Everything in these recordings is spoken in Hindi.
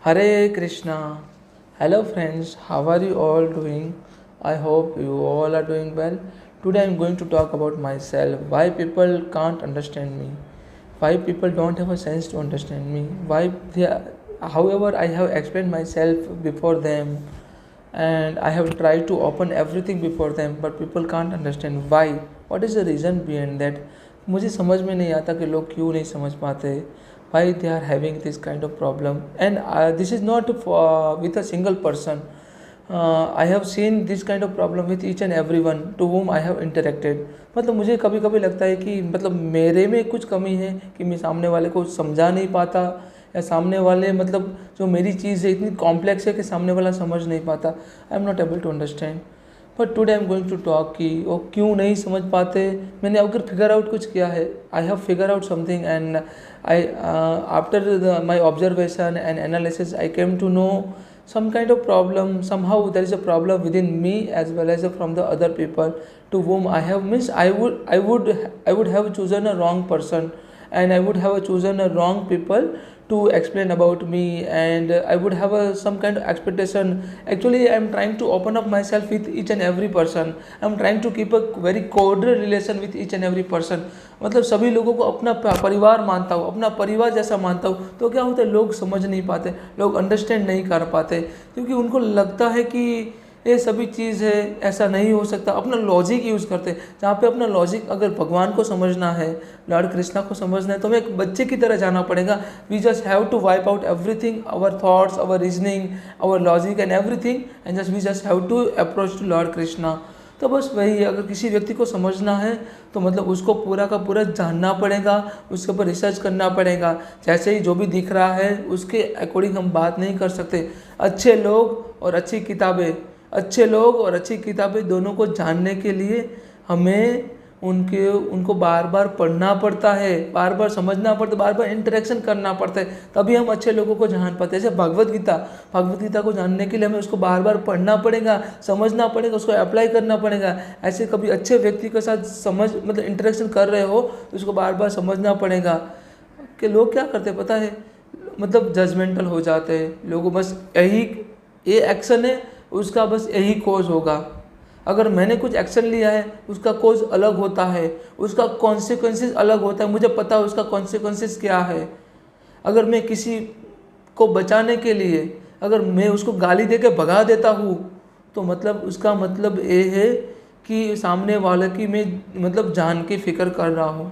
Hare Krishna. Hello friends, how are you all doing? I hope you all are doing well. Today I am going to talk about myself. Why people can't understand me. Why people don't have a sense to understand me. However, I have explained myself before them and I have tried to open everything before them, but people can't understand why. What is the reason behind that? मुझे समझ में नहीं आता कि लोग क्यों नहीं समझ पाते, why they are having this kind of problem. And this is not with a single person. I have seen this kind of problem with each and everyone to whom I have interacted. मतलब मुझे कभी कभी लगता है कि मतलब मेरे में कुछ कमी है कि मैं सामने वाले को समझा नहीं पाता, या सामने वाले मतलब जो मेरी चीज़ है इतनी कॉम्प्लेक्स है कि सामने वाला समझ नहीं पाता. I am not able to understand. But today I am going to talk कि वो क्यों नहीं समझ पाते. मैंने अगर फिगर आउट कुछ किया है, I have figure out something and I after my observation and analysis I came to know some kind of problem. Somehow there is a problem within me as well as from the other people to whom I have missed. I would have chosen a wrong person, and I would have chosen a wrong people to explain about me, and I would have some kind of expectation. Actually I am trying to open up myself with each and every person. I am trying to keep a very cordial relation with each and every person. मतलब सभी लोगों को अपना परिवार मानता हूँ, अपना परिवार जैसा मानता हूँ. तो क्या होता है, लोग समझ नहीं पाते, लोग अंडरस्टैंड नहीं कर पाते, क्योंकि उनको लगता है कि ये सभी चीज़ है, ऐसा नहीं हो सकता. अपना लॉजिक यूज़ करते हैं, जहाँ पे अपना लॉजिक अगर भगवान को समझना है, लॉर्ड कृष्णा को समझना है, तो हमें एक बच्चे की तरह जाना पड़ेगा. We just have to wipe out everything, our thoughts, our reasoning, our logic and everything, and we just have to approach to Lord Krishna. तो बस वही है, अगर किसी व्यक्ति को समझना है तो मतलब उसको पूरा का पूरा जानना पड़ेगा, उसके ऊपर रिसर्च करना पड़ेगा. जैसे ही जो भी दिख रहा है उसके अकॉर्डिंग हम बात नहीं कर सकते. अच्छे लोग और अच्छी किताबें दोनों को जानने के लिए हमें उनको बार बार पढ़ना पड़ता है, बार बार समझना पड़ता है, बार बार इंटरेक्शन करना पड़ता है, तभी हम अच्छे लोगों को जान पाते हैं. जैसे भगवत गीता को जानने के लिए हमें उसको बार बार पढ़ना पड़ेगा, समझना पड़ेगा, उसको अप्लाई करना पड़ेगा. ऐसे कभी अच्छे व्यक्ति के साथ मतलब इंटरेक्शन कर रहे हो तो उसको बार बार समझना पड़ेगा. कि लोग क्या करते पता है, मतलब जजमेंटल हो जाते हैं लोगों. बस ये एक्शन है, उसका बस यही कोज होगा. अगर मैंने कुछ एक्शन लिया है उसका कोज अलग होता है, उसका कॉन्सिक्वेंसेस अलग होता है, मुझे पता है उसका कॉन्सिक्वेंसेस क्या है. अगर मैं किसी को बचाने के लिए अगर मैं उसको गाली दे के भगा देता हूँ तो मतलब उसका मतलब ये है कि सामने वाले की मैं मतलब जान के फिक्र कर रहा हूँ.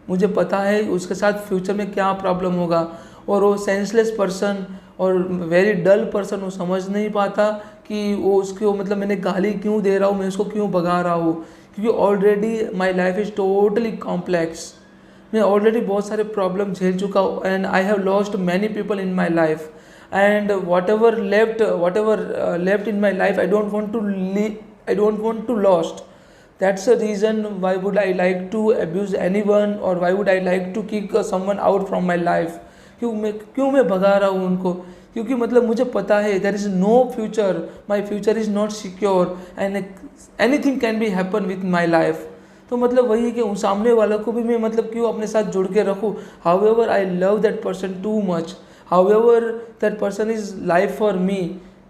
मुझे पता है उसके साथ फ्यूचर में क्या प्रॉब्लम होगा. और वो सेंसलेस पर्सन और वेरी डल पर्सन वो समझ नहीं पाता कि वो उसको मतलब मैंने गाली क्यों दे रहा हूँ, मैं उसको क्यों भगा रहा हूँ. क्योंकि already my life is totally complex. मैं ऑलरेडी बहुत सारे प्रॉब्लम झेल चुका हूँ, and I have lost many people in my life, and whatever left in my life I don't want to lost. That's the reason why would I like to abuse anyone, or why would I like to kick someone out from my life. क्यों मैं भगा रहा हूँ उनको, क्योंकि मतलब मुझे पता है there is no future, my future is not secure and anything can be happen with my life. तो मतलब वही कि उन सामने वालों को भी मैं मतलब क्यों अपने साथ जुड़ के रखूँ. However I love that person too much, however that person is life for me,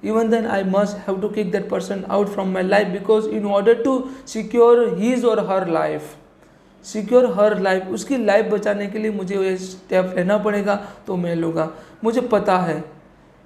even then I must have to kick that person out from my life, because in order to secure his or her life, उसकी लाइफ बचाने के लिए मुझे ये स्टेप लेना पड़ेगा. तो मैं लूँगा. मुझे पता है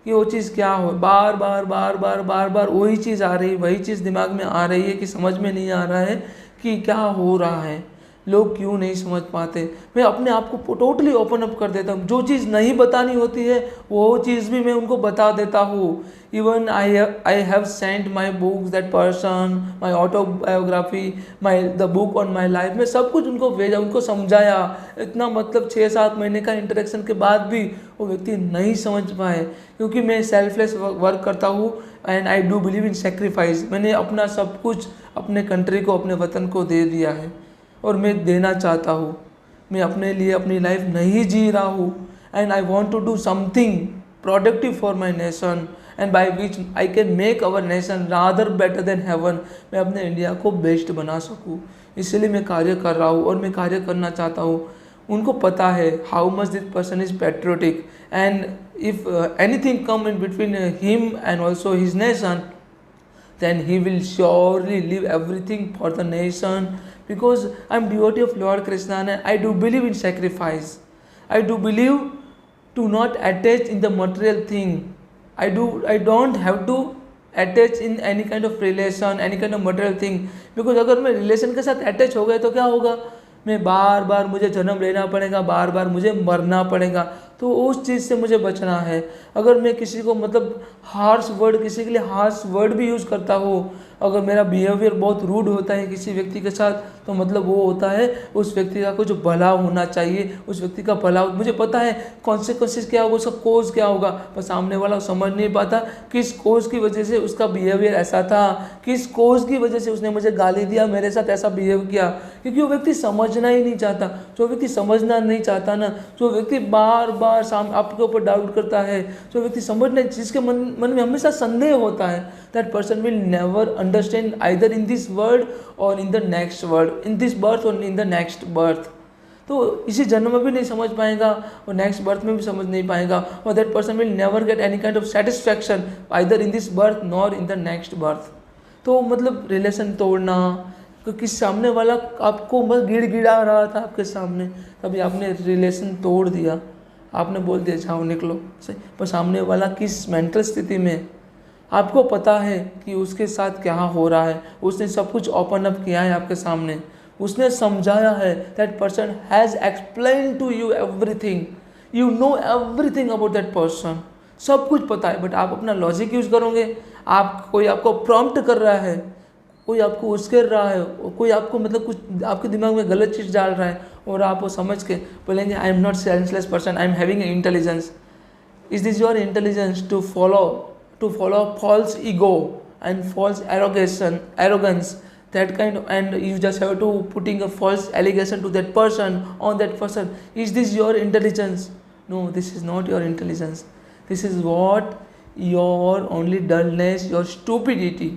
कि वो चीज़ क्या हो, बार बार वही चीज़ आ रही, वही चीज़ दिमाग में आ रही है कि समझ में नहीं आ रहा है कि क्या हो रहा है, लोग क्यों नहीं समझ पाते. मैं अपने आप को टोटली ओपन अप कर देता हूँ. जो चीज़ नहीं बतानी होती है वो चीज़ भी मैं उनको बता देता हूँ. Even I have sent my books that person, my autobiography, the book on my life. मैं सब कुछ उनको भेजा, उनको समझाया. इतना मतलब 6-7 महीने का इंटरेक्शन के बाद भी वो व्यक्ति नहीं समझ पाए, क्योंकि मैं सेल्फलेस वर्क करता हूँ and I do believe in sacrifice. मैंने अपना सब कुछ अपने कंट्री को, अपने वतन को दे दिया है और मैं देना चाहता हूँ. मैं अपने लिए अपनी लाइफ नहीं जी रहा हूँ, and I want to do something productive for my nation, and by which I can make our nation rather better than heaven. मैं अपने इंडिया को बेस्ट बना सकूँ, इसलिए मैं कार्य कर रहा हूँ और मैं कार्य करना चाहता हूँ. उनको पता है how much this person is patriotic, and if anything come in between him and also his nation, then he will surely leave everything for the nation, because I am devotee of Lord Krishna and I do believe in sacrifice. I do believe to not attach in the material thing. I don't have to attach in any kind of relation, any kind of material thing, because अगर मैं relation के साथ attach हो गए तो क्या होगा, मैं बार बार मुझे जन्म लेना पड़ेगा, बार बार मुझे मरना पड़ेगा, तो उस चीज़ से मुझे बचना है। अगर मैं किसी को मतलब हार्श वर्ड, किसी के लिए हार्श वर्ड भी यूज़ करता हूँ, अगर मेरा बिहेवियर बहुत रूड होता है किसी व्यक्ति के साथ, तो मतलब वो होता है उस व्यक्ति का कुछ भला होना चाहिए, उस व्यक्ति का भला, मुझे पता है कॉन्सिक्वेंसेस क्या होगा, उसका कोज क्या होगा, पर सामने वाला समझ नहीं पाता किस कोज की वजह से उसका बिहेवियर ऐसा था, किस कोज की वजह से उसने मुझे गाली दिया, मेरे साथ ऐसा बिहेव किया, क्योंकि वो व्यक्ति समझना ही नहीं चाहता। जो व्यक्ति समझना नहीं चाहता ना, जो व्यक्ति बार बार आपके ऊपर डाउट करता है, जो व्यक्ति समझना, जिसके मन में हमेशा संदेह होता है, that person will never understand either in this world और in the next world, in this birth और इन द नेक्स्ट बर्थ। तो इसी जन्म में भी नहीं समझ पाएगा और नेक्स्ट बर्थ में भी समझ नहीं पाएगा, और that person will never get any kind of satisfaction either in this birth nor in the next birth. तो मतलब रिलेशन तोड़ना, क्योंकि सामने वाला आपको बस गिड़गिड़ा रहा था आपके सामने, तभी आपने रिलेशन तोड़ दिया, आपने बोल दिया जाओ निकलो, सही, पर सामने वाला किस मेंटल स्थिति में, आपको पता है कि उसके साथ क्या हो रहा है, उसने सब कुछ ओपन अप किया है आपके सामने, उसने समझाया है, that person has explain to you everything, you know everything about that person, सब कुछ पता है, बट आप अपना लॉजिक यूज़ करोगे, कोई आपको प्रॉम्प्ट कर रहा है, कोई आपको उस्केर रहा है, कोई आपको मतलब कुछ आपके दिमाग में गलत चीज़ डाल रहा है, और आप वो समझ के बोलेंगे I am not senseless person, I am having intelligence. Is this your intelligence to follow false ego and false arrogance, that kind of, and you just have to putting a false allegation to that person, on that person? Is this your intelligence? No, this is not your intelligence. This is what your only dullness, your stupidity.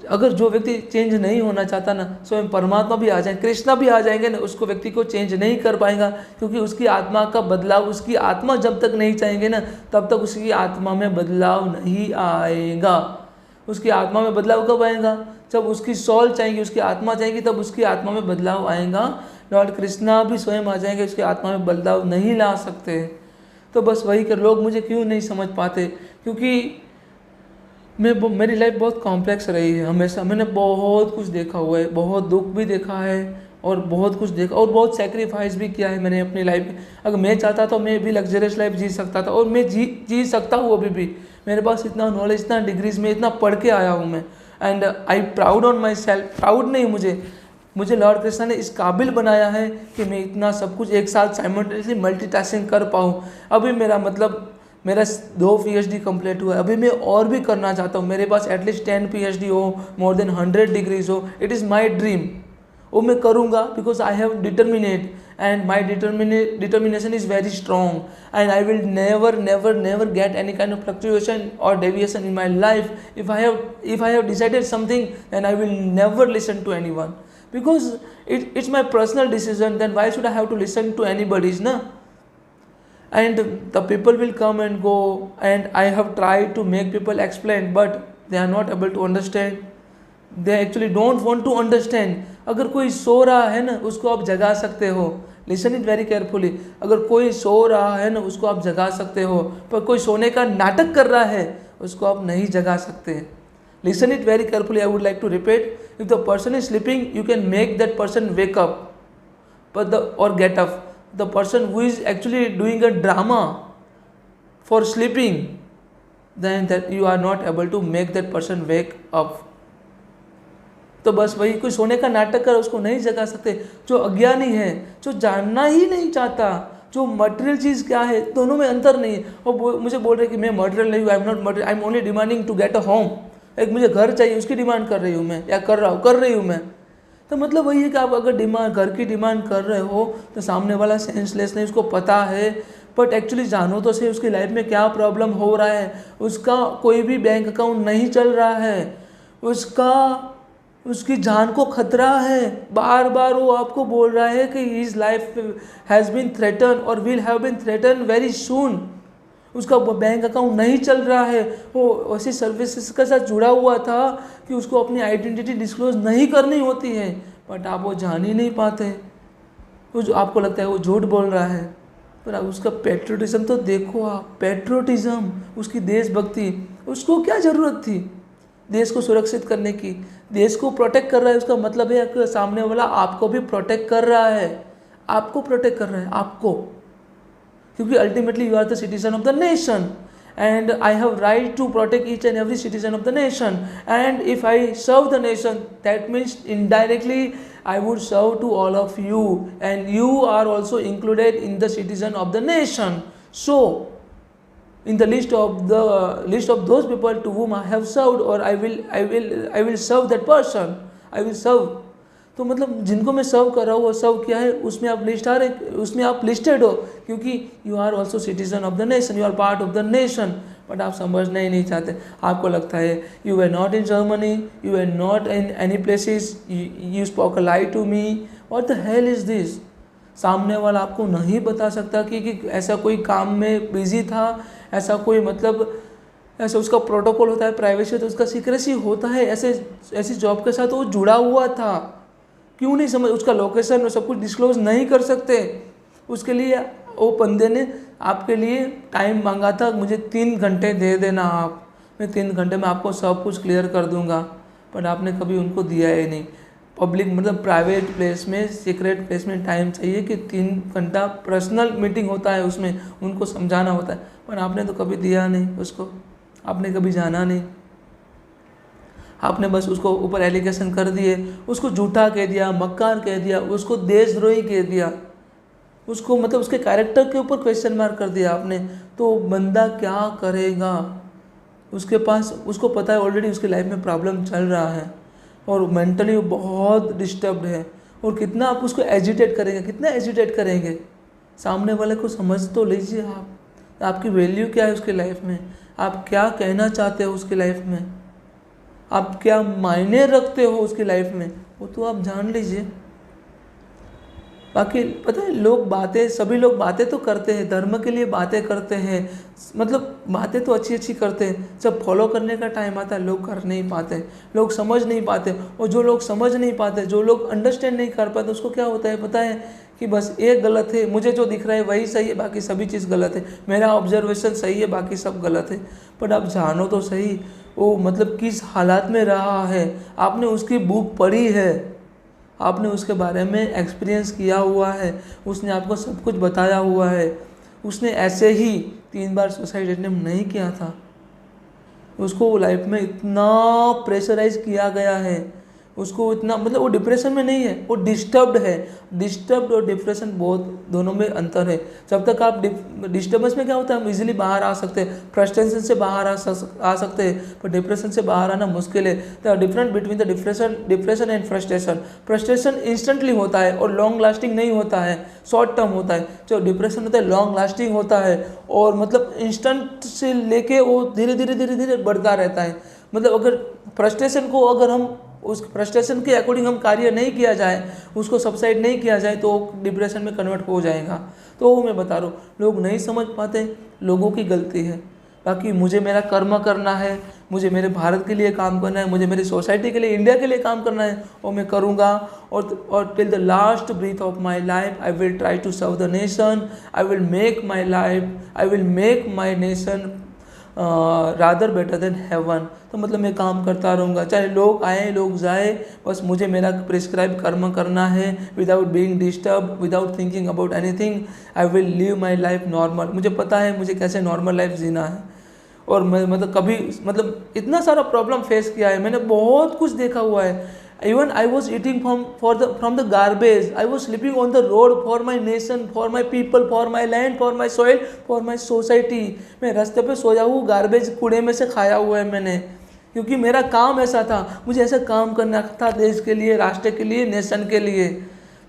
अगर जो व्यक्ति चेंज नहीं होना चाहता ना, स्वयं परमात्मा भी आ जाए, कृष्णा भी आ जाएंगे ना, उसको व्यक्ति को चेंज नहीं कर पाएगा, क्योंकि उसकी आत्मा का बदलाव, उसकी आत्मा जब तक नहीं चाहेंगे ना, तब तक उसकी आत्मा में बदलाव नहीं आएगा। उसकी आत्मा में बदलाव कब आएगा? जब उसकी सोल चाहेगी, उसकी आत्मा चाहेगी, तब उसकी आत्मा में बदलाव आएगा। लॉर्ड कृष्णा भी स्वयं आ जाएंगे, उसकी आत्मा में बदलाव नहीं ला सकते। तो बस वही कर, लोग मुझे क्यों नहीं समझ पाते, क्योंकि मेरी लाइफ बहुत कॉम्प्लेक्स रही है हमेशा। मैंने बहुत कुछ देखा हुआ है, बहुत दुख भी देखा है और बहुत कुछ देखा, और बहुत सेक्रीफाइस भी किया है मैंने अपनी लाइफ में। अगर मैं चाहता तो मैं भी लग्जरियस लाइफ जी सकता था, और मैं जी सकता हूँ अभी भी। मेरे पास इतना नॉलेज, इतना डिग्रीज में इतना पढ़ के आया हूँ मैं, and I proud on my self. Proud नहीं, मुझे लॉर्ड कृष्णा ने इस काबिल बनाया है कि मैं इतना सब कुछ एक साथ साइमल्टेनियसली मल्टीटास्किंग कर पाऊँ। अभी मेरा 2 PhD कंप्लीट हुआ है, अभी मैं और भी करना चाहता हूँ। मेरे पास एटलीस्ट 10 PhD हो, मोर देन 100 डिग्रीज हो। इट इज़ माई ड्रीम, वो मैं करूँगा, because I have determinate, and my determination is very strong, and I will never get any kind of fluctuation और deviation in my life. If I have decided something, then I will never listen to anyone, because it's my personal decision. Then why should I have to listen to anybody's, na? And the people will come and go, and I have tried to make people explain, but they are not able to understand. They actually don't want to understand. अगर कोई सो रहा है ना, उसको आप जगा सकते हो। Listen it very carefully. अगर कोई सो रहा है ना, उसको आप जगा सकते हो, पर कोई सोने का नाटक कर रहा है, उसको आप नहीं जगा सकते। Listen it very carefully. I would like to repeat. If the person is sleeping, you can make that person wake up, or get up. The person who is actually doing a drama for sleeping, then that you are not able to make that person wake up. तो बस वही, कोई सोने का नाटक कर, उसको नहीं जगा सकते। जो अज्ञानी है, जो जानना ही नहीं चाहता, जो मटेरियल चीज़ क्या है, दोनों में अंतर नहीं है। और मुझे बोल रहे कि मैं मटेरियल नहीं हूँ, I am not material, I am only demanding to get a home. एक मुझे घर चाहिए, उसकी डिमांड कर रही हूँ मैं, या कर रही हूँ मैं। तो मतलब वही है कि आप अगर घर की डिमांड कर रहे हो, तो सामने वाला सेंसलेस नहीं, उसको पता है, बट एक्चुअली जानो तो सही उसकी लाइफ में क्या प्रॉब्लम हो रहा है। उसका कोई भी बैंक अकाउंट नहीं चल रहा है, उसकी जान को खतरा है, बार बार वो आपको बोल रहा है कि his life has been threaten और will have been threaten very soon. उसका बैंक अकाउंट नहीं चल रहा है, वो ऐसी सर्विसेज के साथ जुड़ा हुआ था कि उसको अपनी आइडेंटिटी डिस्क्लोज नहीं करनी होती है, बट आप वो जान ही नहीं पाते। वो जो आपको लगता है वो झूठ बोल रहा है, पर आप उसका पेट्रोटिज्म तो देखो। आप पेट्रोटिज्म, उसकी देशभक्ति, उसको क्या ज़रूरत थी देश को सुरक्षित करने की? देश को प्रोटेक्ट कर रहा है, उसका मतलब है कि सामने वाला आपको भी प्रोटेक्ट कर रहा है, आपको प्रोटेक्ट कर रहा है, आपको, क्योंकि ultimately you are the citizen of the nation and I have right to protect each and every citizen of the nation, and if I serve the nation, that means indirectly I would serve to all of you, and you are also included in the citizen of the nation. So in the list of those people to whom I have served, or I will serve that person, I will serve. तो मतलब जिनको मैं सर्व कर रहा हूँ वो सर्व क्या है, उसमें आप उसमें आप लिस्टेड हो, क्योंकि you are also citizen of the nation, you are part of the nation. But आप समझना ही नहीं चाहते। आपको लगता है you are not in Germany, you are not in any places, you spoke a lie to me, what the hell is this. सामने वाला आपको नहीं बता सकता कि ऐसा कोई काम में बिजी था, ऐसा कोई मतलब ऐसा उसका प्रोटोकॉल होता है, प्राइवेसी, तो उसका सीक्रेसी होता है, ऐसी जॉब के साथ वो जुड़ा हुआ था। क्यों नहीं समझ, उसका लोकेशन और सब कुछ डिस्क्लोज नहीं कर सकते। उसके लिए वो बंदे ने आपके लिए टाइम मांगा था, मुझे 3 घंटे दे देना आप, मैं 3 घंटे में आपको सब कुछ क्लियर कर दूंगा, पर आपने कभी उनको दिया ही नहीं। पब्लिक मतलब प्राइवेट प्लेस में, सीक्रेट प्लेस में टाइम चाहिए कि 3 घंटा पर्सनल मीटिंग होता है, उसमें उनको समझाना होता है, पर आपने तो कभी दिया नहीं उसको, आपने कभी जाना नहीं। आपने बस उसको ऊपर एलिगेशन कर दिए, उसको झूठा कह दिया, मक्कार कह दिया, उसको देशद्रोही कह दिया, उसको मतलब उसके कैरेक्टर के ऊपर क्वेश्चन मार्क कर दिया आपने। तो बंदा क्या करेगा? उसके पास, उसको पता है ऑलरेडी उसकी लाइफ में प्रॉब्लम चल रहा है और मेंटली वो बहुत डिस्टर्ब्ड है, और कितना आप उसको एजिटेट करेंगे, कितना एजिटेट करेंगे? सामने वाले को समझ तो लीजिए आप, आपकी वैल्यू क्या है उसकी लाइफ में, आप क्या कहना चाहते हो उसकी लाइफ में, आप क्या मायने रखते हो उसकी लाइफ में, वो तो आप जान लीजिए। बाकी पता है, सभी लोग बातें तो करते हैं, धर्म के लिए बातें करते हैं, मतलब बातें तो अच्छी अच्छी करते हैं, जब फॉलो करने का टाइम आता है लोग कर नहीं पाते, लोग समझ नहीं पाते। और जो लोग समझ नहीं पाते, जो लोग अंडरस्टैंड नहीं कर पाते, उसको क्या होता है पता है कि बस एक गलत है, मुझे जो दिख रहा है वही सही है, बाकी सभी चीज़ गलत है, मेरा ऑब्जर्वेशन सही है, बाकी सब गलत है। पर आप जानो तो सही वो मतलब किस हालात में रहा है, आपने उसकी बुक पढ़ी है, आपने उसके बारे में एक्सपीरियंस किया हुआ है, उसने आपको सब कुछ बताया हुआ है। उसने ऐसे ही 3 बार सुसाइड अटेम्प्ट नहीं किया था, उसको लाइफ में इतना प्रेशराइज किया गया है, उसको इतना मतलब वो डिप्रेशन में नहीं है, वो डिस्टर्ब्ड है। डिस्टर्ब्ड और डिप्रेशन बहुत, दोनों में अंतर है। जब तक आप डिस्टर्बेंस में क्या होता है, हम इजीली बाहर आ सकते हैं, फ्रस्ट्रेशन से बाहर आ सकते हैं, पर डिप्रेशन से बाहर आना मुश्किल है। The difference between the depression and frustration, frustration instantly होता है और लॉन्ग लास्टिंग नहीं होता है, शॉर्ट टर्म होता है। जो डिप्रेशन होता है लॉन्ग लास्टिंग होता है, और मतलब इंस्टेंट से लेके वो धीरे धीरे बढ़ता रहता है। मतलब अगर फ्रस्ट्रेशन को, अगर हम उस फ्रस्ट्रेशन के अकॉर्डिंग हम कार्य नहीं किया जाए, उसको सबसाइड नहीं किया जाए, तो डिप्रेशन में कन्वर्ट हो जाएगा। तो वो मैं बता रहा हूँ, लोग नहीं समझ पाते, लोगों की गलती है। बाकी मुझे मेरा कर्म करना है, मुझे मेरे भारत के लिए काम करना है, मुझे मेरी सोसाइटी के लिए, इंडिया के लिए काम करना है, और मैं करूँगा। और till the last breath of my life I will try to serve the nation, I will make my life, I will make my nation rather better than heaven. तो मतलब मैं काम करता रहूँगा, चाहे लोग आए लोग जाए, बस मुझे मेरा प्रिस्क्राइब कर्म करना है, without being disturb, without thinking about anything. I will live my life normal. मुझे पता है मुझे कैसे नॉर्मल लाइफ जीना है। और मैं मतलब कभी मतलब इतना सारा प्रॉब्लम फेस किया है, मैंने बहुत कुछ देखा हुआ है। Even I was eating from the garbage. I was sleeping on the road for my nation, for my people, for my land, for my soil, for my society. मैं रास्ते पे सोया हूँ, गार्बेज कूड़े में से खाया हुआ है मैंने, क्योंकि मेरा काम ऐसा था, मुझे ऐसा काम करना था देश के लिए, राष्ट्र के लिए, नेशन के लिए।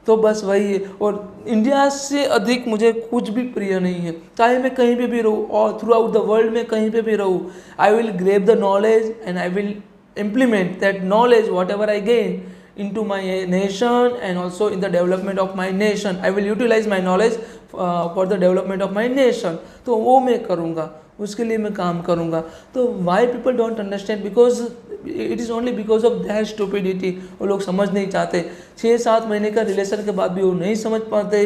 तो बस वही है। और इंडिया से अधिक मुझे कुछ भी प्रिय नहीं है, चाहे मैं कहीं पे भी रहूँ और थ्रू आउट द वर्ल्ड में कहीं पे भी रहूँ। I will grab the knowledge and I will implement that knowledge whatever I gain into my nation and also in the development of my nation. I will utilize my knowledge for the development of my nation. तो वो मैं करूँगा, उसके लिए मैं काम करूँगा. तो why people don't understand? Because it is only because of their stupidity. वो लोग समझ नहीं चाहते. 6-7 महीने का रिलेशन के बाद भी वो नहीं समझ पाते,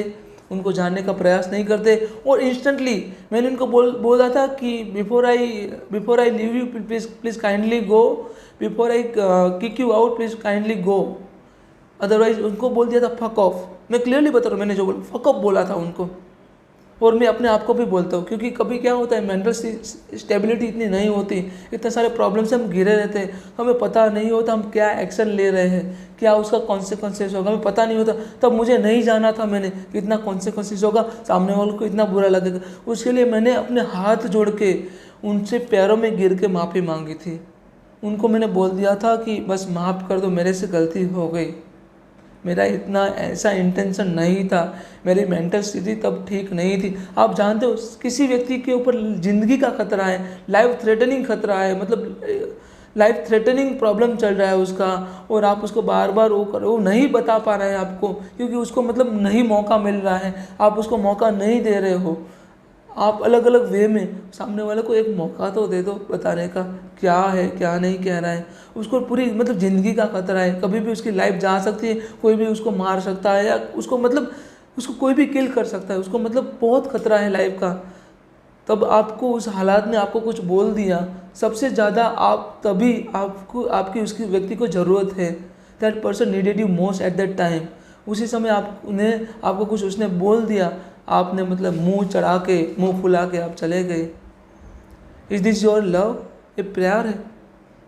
उनको जानने का प्रयास नहीं करते. और इंस्टेंटली मैंने उनको बोला था कि before I leave you please kindly go, before I kick you out please kindly go, otherwise उनको बोल दिया था फक ऑफ. मैं क्लियरली बता रहा हूँ, मैंने जो बोला फक ऑफ बोला था उनको. और मैं अपने आप को भी बोलता हूँ, क्योंकि कभी क्या होता है मेंटल स्टेबिलिटी इतनी नहीं होती, इतने सारे प्रॉब्लम से हम घिरे रहते हैं, हमें पता नहीं होता हम क्या एक्शन ले रहे हैं, क्या उसका कॉन्सिक्वेंसेस होगा, हमें पता नहीं होता. तब मुझे नहीं जाना था मैंने कितना कॉन्सिक्वेंसेस होगा, सामने वालों को इतना बुरा लगेगा. उसके लिए मैंने अपने हाथ जोड़ के उनसे पैरों में गिर के माफ़ी मांगी थी. उनको मैंने बोल दिया था कि बस माफ़ कर दो, मेरे से गलती हो गई, मेरा इतना ऐसा इंटेंशन नहीं था, मेरी मेंटल स्थिति तब ठीक नहीं थी. आप जानते हो किसी व्यक्ति के ऊपर ज़िंदगी का खतरा है, लाइफ थ्रेटनिंग खतरा है, मतलब लाइफ थ्रेटनिंग प्रॉब्लम चल रहा है उसका, और आप उसको बार बार वो नहीं बता पा रहे हैं आपको, क्योंकि उसको मतलब नहीं मौका मिल रहा है, आप उसको मौका नहीं दे रहे हो. आप अलग अलग वे में सामने वाले को एक मौका तो दे दो बताने का, क्या है क्या नहीं कह रहा है. उसको पूरी मतलब ज़िंदगी का खतरा है, कभी भी उसकी लाइफ जा सकती है, कोई भी उसको मार सकता है, या उसको मतलब उसको कोई भी किल कर सकता है, उसको मतलब बहुत खतरा है लाइफ का. तब आपको उस हालात में आपको कुछ बोल दिया, सबसे ज़्यादा आप तभी आपको आपकी उसकी व्यक्ति को ज़रूरत है. That person needed you most at that time. उसी समय आपको कुछ उसने बोल दिया, आपने मतलब मुंह चढ़ा के मुंह फुला के आप चले गए. Is this your love? ये प्यार है.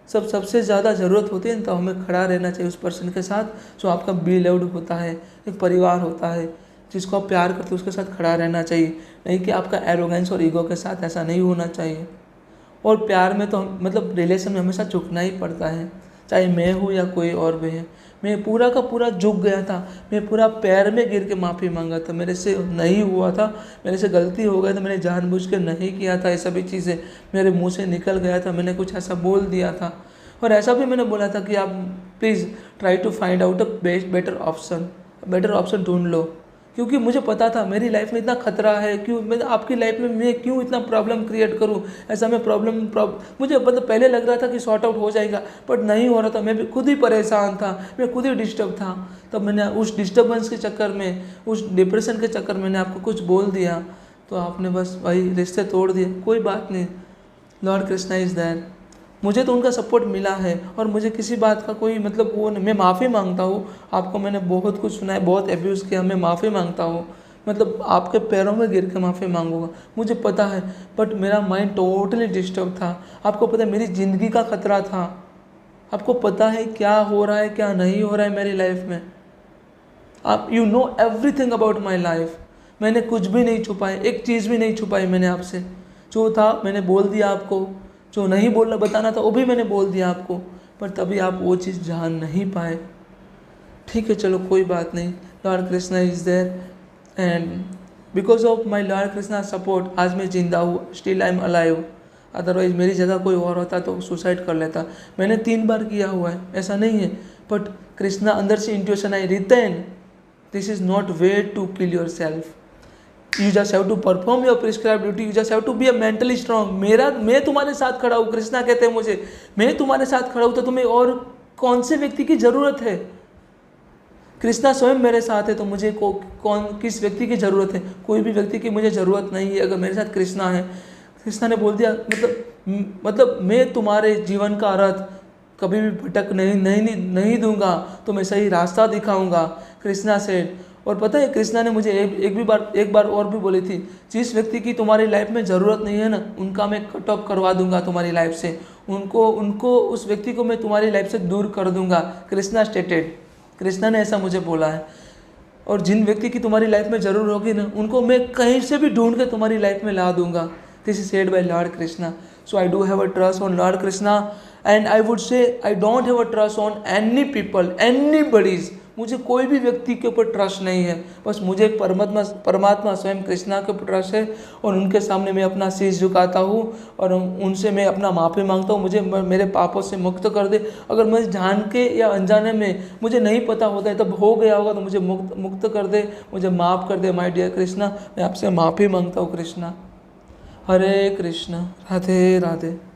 सबसे ज़्यादा ज़रूरत होती है तो हमें खड़ा रहना चाहिए उस पर्सन के साथ जो आपका बिलव्ड होता है, एक परिवार होता है जिसको आप प्यार करते हो, उसके साथ खड़ा रहना चाहिए. नहीं कि आपका एरोगेंस और ईगो के साथ ऐसा नहीं होना चाहिए. और प्यार में तो मतलब रिलेशन में हमेशा झुकना ही पड़ता है, चाहे मैं हूँ या कोई और भी है. मैं पूरा का पूरा झुक गया था, मैं पूरा पैर में गिर के माफ़ी मांगा था. मेरे से नहीं हुआ था, मेरे से गलती हो गई था, मैंने जानबूझ के नहीं किया था. ये सभी चीज़ें मेरे मुंह से निकल गया था, मैंने कुछ ऐसा बोल दिया था. और ऐसा भी मैंने बोला था कि आप please try to find out a better option ढूंढ लो, क्योंकि मुझे पता था मेरी लाइफ में इतना खतरा है. क्यों मैं आपकी लाइफ में मैं क्यों इतना प्रॉब्लम क्रिएट करूं. ऐसा मैं मुझे मतलब पहले लग रहा था कि सॉर्ट आउट हो जाएगा, बट नहीं हो रहा था. मैं भी खुद ही परेशान था, मैं खुद ही डिस्टर्ब था. तब मैंने उस डिस्टर्बेंस के चक्कर में, उस डिप्रेशन के चक्कर में मैंने आपको कुछ बोल दिया, तो आपने बस वही रिश्ते तोड़ दिए. कोई बात नहीं, लॉर्ड कृष्णा इज़ देयर. मुझे तो उनका सपोर्ट मिला है और मुझे किसी बात का कोई मतलब वो नहीं. मैं माफ़ी मांगता हूँ, आपको मैंने बहुत कुछ सुना है, बहुत एब्यूज़ किया, मैं माफ़ी मांगता हूँ, मतलब आपके पैरों में गिर के माफ़ी मांगूंगा, मुझे पता है. बट मेरा माइंड टोटली डिस्टर्ब था. आपको पता है मेरी ज़िंदगी का खतरा था. आपको पता है क्या हो रहा है क्या नहीं हो रहा है मेरी लाइफ में. आप you know everything about my life. मैंने कुछ भी नहीं छुपाया, एक चीज़ भी नहीं छुपाई मैंने आपसे. जो था मैंने बोल दिया आपको, जो नहीं बोलना बताना था वो भी मैंने बोल दिया आपको, पर तभी आप वो चीज़ जान नहीं पाए. ठीक है, चलो कोई बात नहीं. Lord Krishna is there and because of my Lord Krishna support आज मैं जिंदा हूँ. Still I am alive. Otherwise मेरी जगह कोई और होता तो सुसाइड कर लेता. मैंने 3 बार किया हुआ है, ऐसा नहीं है, बट कृष्णा अंदर से intuition I retain this is not way to kill yourself. You just have to perform your prescribed duty. You just have to be a mentally strong. मैं तुम्हारे साथ खड़ा हूँ. कृष्णा कहते हैं मुझे, मैं तुम्हारे साथ खड़ा हूँ, तो तुम्हें और कौन से व्यक्ति की ज़रूरत है. कृष्णा स्वयं मेरे साथ है, तो मुझे किस व्यक्ति की ज़रूरत है. कोई भी व्यक्ति की मुझे ज़रूरत नहीं है अगर मेरे साथ कृष्णा है. कृष्णा ने बोल दिया मतलब मैं तुम्हारे जीवन का अर्थ कभी भी भटक नहीं दूंगा, तो मैं सही रास्ता दिखाऊंगा. कृष्णा से. और पता है कृष्णा ने मुझे एक बार और भी बोली थी, जिस व्यक्ति की तुम्हारी लाइफ में ज़रूरत नहीं है ना, उनका मैं कट ऑफ करवा दूंगा तुम्हारी लाइफ से. उनको उस व्यक्ति को मैं तुम्हारी लाइफ से दूर कर दूंगा. कृष्णा स्टेटेड. कृष्णा ने ऐसा मुझे बोला है. और जिन व्यक्ति की तुम्हारी लाइफ में ज़रूर होगी ना, उनको मैं कहीं से भी ढूंढ के तुम्हारी लाइफ में ला दूंगा. This is said bye Lord Krishna. So I do have a trust on Lord Krishna, and I would say I don't have a trust on any people, anybody's. मुझे कोई भी व्यक्ति के ऊपर ट्रस्ट नहीं है, बस मुझे परमात्मा परमात्मा स्वयं कृष्णा के ऊपर ट्रस्ट है। और उनके सामने मैं अपना शीश झुकाता हूँ और उनसे मैं अपना माफ़ी मांगता हूँ, मुझे मेरे पापों से मुक्त कर दे। अगर मैं जान के या अनजाने में, मुझे नहीं पता होता है, तब हो गया होगा, तो मुझे मुक्त कर दे, मुझे माफ़ कर दे माय डियर कृष्णा। मैं आपसे माफ़ी मांगता हूँ कृष्णा। हरे कृष्णा, राधे राधे।